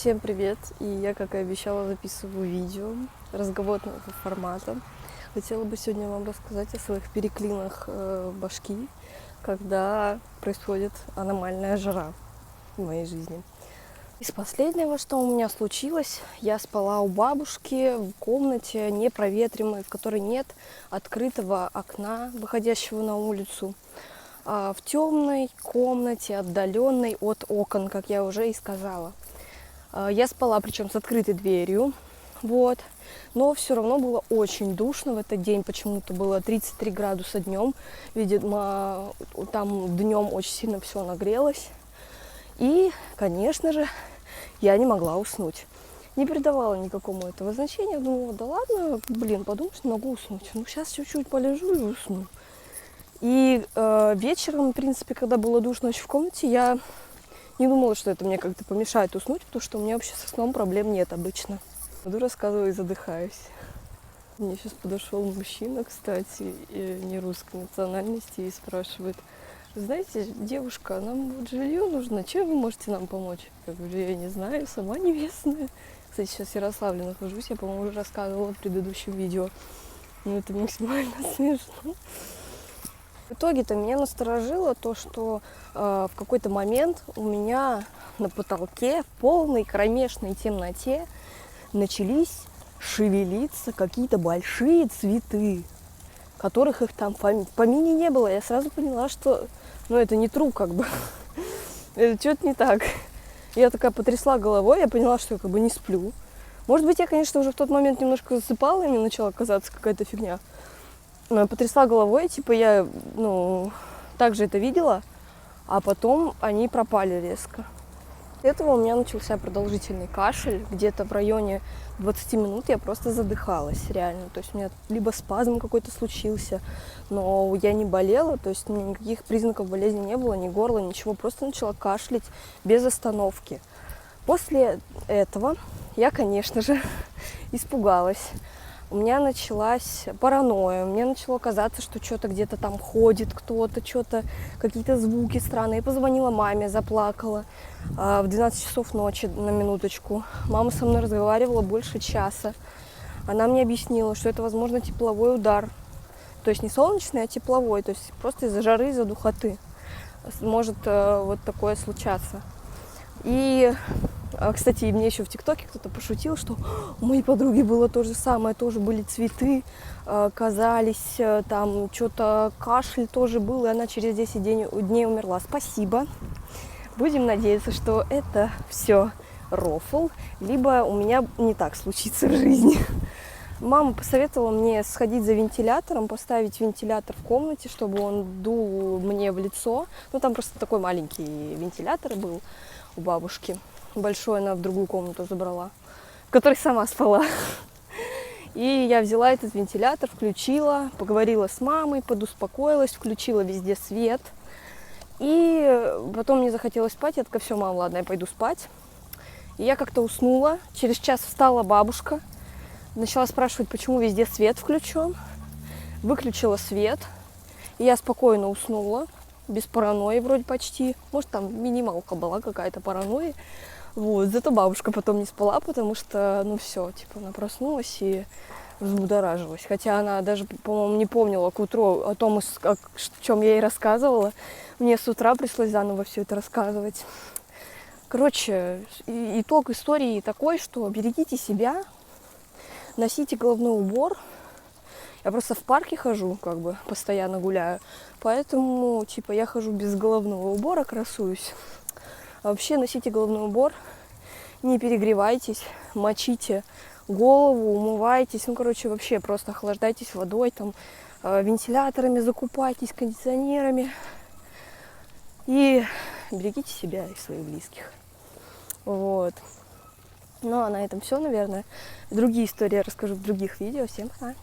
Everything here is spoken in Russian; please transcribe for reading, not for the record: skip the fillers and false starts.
Всем привет! И я, как и обещала, записываю видео разговорного формата. Хотела бы сегодня вам рассказать о своих переклинах башки, когда происходит аномальная жара в моей жизни. Из последнего, что у меня случилось, я спала у бабушки в комнате непроветриваемой, в которой нет открытого окна, выходящего на улицу, в темной комнате, отдаленной от окон, как я уже и сказала. Я спала, причем с открытой дверью, но все равно было очень душно в этот день, почему-то было 33 градуса днем, видимо, там днем очень сильно все нагрелось, и, конечно же, я не могла уснуть. Не придавала никакому этого значения, думала, да ладно, подумаешь, не могу уснуть, сейчас чуть-чуть полежу и усну. И вечером, в принципе, когда было душно очень в комнате, я не думала, что это мне как-то помешает уснуть, потому что у меня вообще со сном проблем нет обычно. Буду рассказывать и задыхаюсь. Мне сейчас подошел мужчина, кстати, не русской национальности, и спрашивает: знаете, девушка, нам вот жилье нужно, чем вы можете нам помочь? Я говорю, я не знаю, сама невестная. Кстати, сейчас в Ярославле нахожусь, я, по-моему, уже рассказывала в предыдущем видео. Но это максимально смешно. В итоге-то меня насторожило то, что в какой-то момент у меня на потолке в полной кромешной темноте начались шевелиться какие-то большие цветы, которых их там в помине не было. Я сразу поняла, что это не true, как бы. Это что-то не так. Я такая потрясла головой, я поняла, что я как бы не сплю. Может быть, я, конечно, уже в тот момент немножко засыпала, и мне начала казаться какая-то фигня. Но я потрясла головой, я, также это видела, а потом они пропали резко. После этого у меня начался продолжительный кашель, где-то в районе 20 минут я просто задыхалась, реально. То есть у меня либо спазм какой-то случился, но я не болела, то есть никаких признаков болезни не было, ни горла, ничего, просто начала кашлять без остановки. После этого я, конечно же, испугалась. У меня началась паранойя, мне начало казаться, что что-то где-то там ходит кто-то, какие-то звуки странные. Я позвонила маме, заплакала в 12 часов ночи, на минуточку. Мама со мной разговаривала больше часа. Она мне объяснила, что это, возможно, тепловой удар. То есть не солнечный, а тепловой, то есть просто из-за жары, из-за духоты может вот такое случаться. И, кстати, мне еще в ТикТоке кто-то пошутил, что у моей подруги было то же самое, тоже были цветы, казались, там что-то кашель тоже был, и она через 10 дней умерла. Спасибо. Будем надеяться, что это все рофл, либо у меня не так случится в жизни. Мама посоветовала мне сходить за вентилятором, поставить вентилятор в комнате, чтобы он дул мне в лицо. Там просто такой маленький вентилятор был у бабушки. Большой она в другую комнату забрала, в которой сама спала. И я взяла этот вентилятор, включила, поговорила с мамой, подуспокоилась, включила везде свет. И потом мне захотелось спать, я такая, все, мам, ладно, я пойду спать. И я как-то уснула. Через час встала бабушка, начала спрашивать, почему везде свет включен. Выключила свет, и я спокойно уснула, без паранойи вроде почти. Может, там минималка была какая-то паранойя. Зато бабушка потом не спала, потому что, она проснулась и взбудоражилась. Хотя она даже, по-моему, не помнила к утру о том, о чем я ей рассказывала. Мне с утра пришлось заново все это рассказывать. Короче, итог истории такой, что берегите себя, носите головной убор. Я просто в парке хожу, постоянно гуляю. Поэтому, я хожу без головного убора, красуюсь. А вообще носите головной убор, не перегревайтесь, мочите голову, умывайтесь. Вообще просто охлаждайтесь водой, вентиляторами закупайтесь, кондиционерами. И берегите себя и своих близких. Ну, а на этом все, наверное. Другие истории я расскажу в других видео. Всем пока!